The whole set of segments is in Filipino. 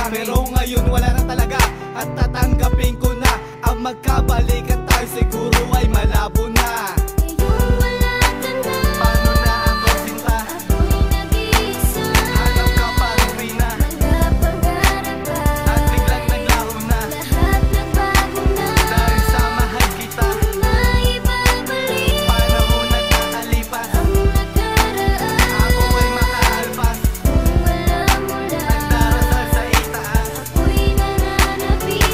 namin. Pero ngayon wala na talaga at tatanggapin ko na ang magkabalikan tayo siguro ay malabo na. Paano na ako sinta? Hanap ka pa rin Rina. At biglang naglaho na dahil sa mahal kita. Panahon nagkakalipas, ako ay makaalpas. Nagdarasal sa itaas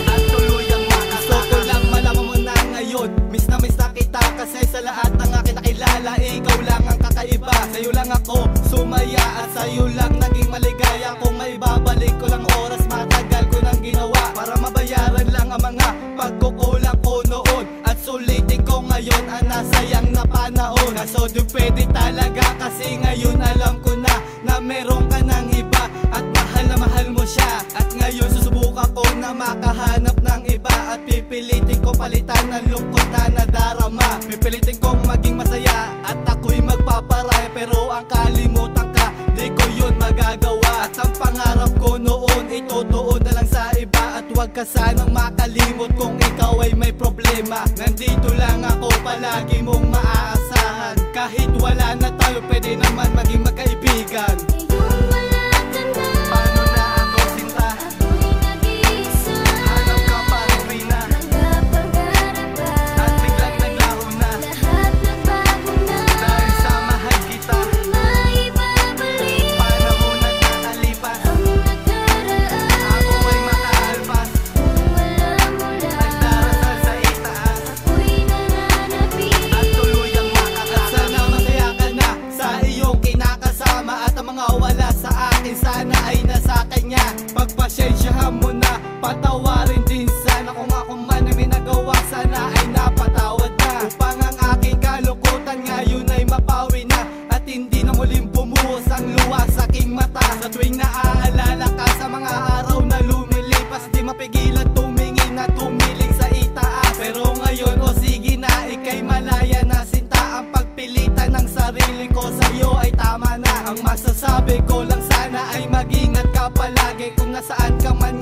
at tuluyang makasakas. Gusto ko lang malaman mo na ngayon, miss na kita kasi sa lahat ng aking nakilala, ikaw lang ang kakaiba. Sa'yo lang ako sumaya at sa'yo lang naging maligaya. Kung may babalik ko lang oras, matagal ko nang ginawa para mabayaran lang ang mga pagkukulang ko noon. At sulitin ko ngayon ang nasayang na panahon. So di pwede talaga kasi ngayon alam ko na meron ka ng iba at mahal na mahal mo siya. At ngayon susubukan ko na makahanap ng iba at pipilitin ko palitan ng lungkot na nadarama. Pipilitin kong maging masaya at ako'y magpaparaya, pero ang kalimutan ka, di ko yun magagawa. At ang pangarap ko noon, itutuon na lang sa iba. At huwag ka sanang makalimot kung ikaw ay may problema. Nandito lang ako, palagi mong maaasahan. Kahit wala na tayo, pwede naman maging magkaibigan. Paano na ako sinta? Hanap ka pa rin Rina. At biglang naglaho na dahil sa mahal kita. Panahon nagkakalipas, ako ay makaalpas. Nagdarasal sa itaas at tuluyang makakas. Sana masaya ka na sa iyong kinakasama, at ang mga wala sa akin sana ay nasa kanya. Pagpasensyahan mo na, patawarin din sana. Kung ako man ay may nagawa, sana ay napatawad na. Upang ang aking kalukutan ngayon ay mapawi na, at hindi na muling bumuhos ang luha sa aking mata. Sa tuwing naaalala ka sa mga araw na lumilipas, di mapigilan tumingin at tumiling sa itaas. Pero ngayon o sige na, ika'y malaya na sinta. Ang pagpilitan ng sarili ko sa'yo ay tama na. Ang masasabi ko lang sana ay mag-ingat ka palagi kung nasaan ka man